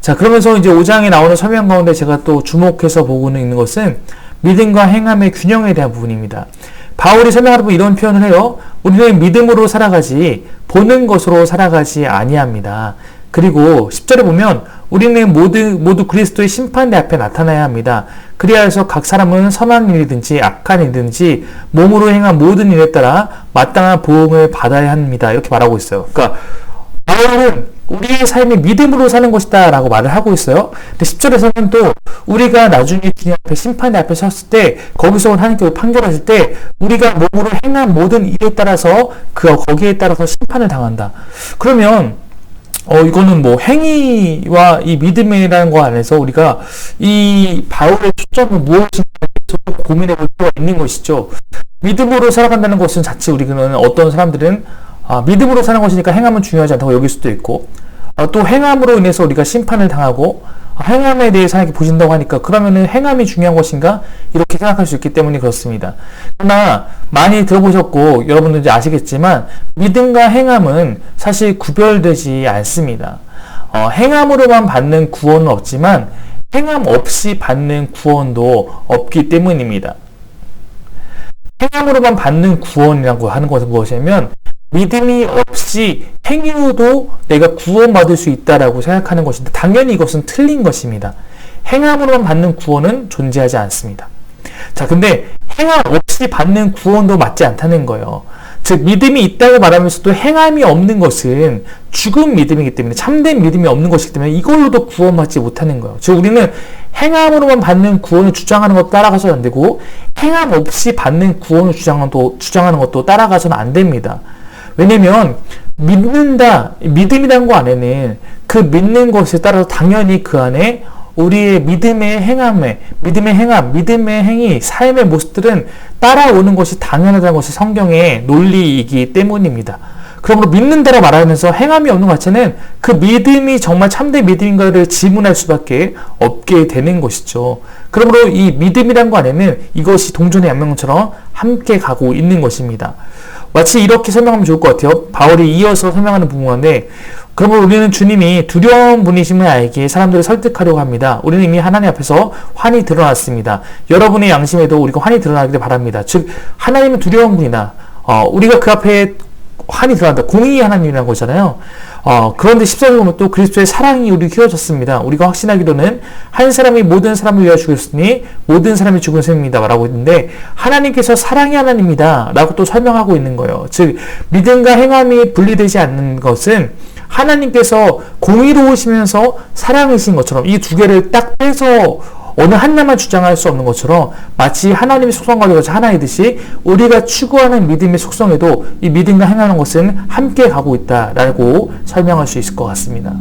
자, 그러면서 이제 5장에 나오는 설명 가운데 제가 또 주목해서 보고는 있는 것은 믿음과 행함의 균형에 대한 부분입니다. 바울이 설명하다 보면 이런 표현을 해요. 우리는 믿음으로 살아가지 보는 것으로 살아가지 아니합니다. 그리고 10절에 보면 우리는 모두 그리스도의 심판대 앞에 나타나야 합니다. 그리하여 해서 각 사람은 선한 일이든지 악한 일이든지 몸으로 행한 모든 일에 따라 마땅한 보응을 받아야 합니다. 이렇게 말하고 있어요. 그러니까 바울은 우리의 삶이 믿음으로 사는 것이다 라고 말을 하고 있어요. 근데 10절에서는 또 우리가 나중에 주님 앞에 심판대 앞에 섰을 때 거기서 하나님께서 판결하실 때 우리가 몸으로 행한 모든 일에 따라서 거기에 따라서 심판을 당한다. 그러면 이거는 뭐 행위와 이 믿음이라는 거 안에서 우리가 이 바울의 초점은 무엇인지 고민해 볼 필요가 있는 것이죠. 믿음으로 살아간다는 것은 자칫 우리는 어떤 사람들은 믿음으로 사는 것이니까 행함은 중요하지 않다고 여길 수도 있고, 또 행함으로 인해서 우리가 심판을 당하고 행함에 대해서 하나님께 보신다고 하니까 그러면은 행함이 중요한 것인가? 이렇게 생각할 수 있기 때문에 그렇습니다. 그러나 많이 들어보셨고 여러분들 이제 아시겠지만 믿음과 행함은 사실 구별되지 않습니다. 행함으로만 받는 구원은 없지만 행함 없이 받는 구원도 없기 때문입니다. 행함으로만 받는 구원이라고 하는 것은 무엇이냐면 믿음이 없이 행위로도 내가 구원받을 수 있다라고 생각하는 것인데 당연히 이것은 틀린 것입니다. 행함으로만 받는 구원은 존재하지 않습니다. 자, 근데 행함 없이 받는 구원도 맞지 않다는 거예요. 즉 믿음이 있다고 말하면서도 행함이 없는 것은 죽은 믿음이기 때문에 참된 믿음이 없는 것이기 때문에 이걸로도 구원받지 못하는 거예요. 즉 우리는 행함으로만 받는 구원을 주장하는 것도 따라가서는 안 되고 행함 없이 받는 구원을 주장하는 것도 따라가서는 안 됩니다. 왜냐면 믿음이라는 거 안에는 그 믿는 것에 따라서 당연히 그 안에 우리의 믿음의 행위, 삶의 모습들은 따라오는 것이 당연하다는 것이 성경의 논리이기 때문입니다. 그러므로 믿는다고 말하면서 행함이 없는 것 자체는 그 믿음이 정말 참된 믿음인가를 질문할 수밖에 없게 되는 것이죠. 그러므로 이 믿음이란 거 안에는 이것이 동전의 양면처럼 함께 가고 있는 것입니다. 마치 이렇게 설명하면 좋을 것 같아요. 바울이 이어서 설명하는 부분 가운데 그러면 우리는 주님이 두려운 분이심을 알기에 사람들을 설득하려고 합니다. 우리는 이미 하나님 앞에서 환히 드러났습니다. 여러분의 양심에도 우리가 환히 드러나기를 바랍니다. 즉 하나님은 두려운 분이다. 우리가 그 앞에 환히 드러난다. 공의의 하나님이라는 거잖아요. 그런데 14절 보면 또 그리스도의 사랑이 우리 키워졌습니다. 우리가 확신하기로는 한 사람이 모든 사람을 위하여 죽였으니 모든 사람이 죽은 셈입니다. 라고 있는데 하나님께서 사랑의 하나님이다. 라고 또 설명하고 있는 거예요. 즉 믿음과 행함이 분리되지 않는 것은 하나님께서 공의로우시면서 사랑이신 것처럼 이 두 개를 딱 빼서 어느 하나만 주장할 수 없는 것처럼 마치 하나님의 속성과 같이 하나이듯이 우리가 추구하는 믿음의 속성에도 이 믿음과 행하는 것은 함께 가고 있다라고 설명할 수 있을 것 같습니다.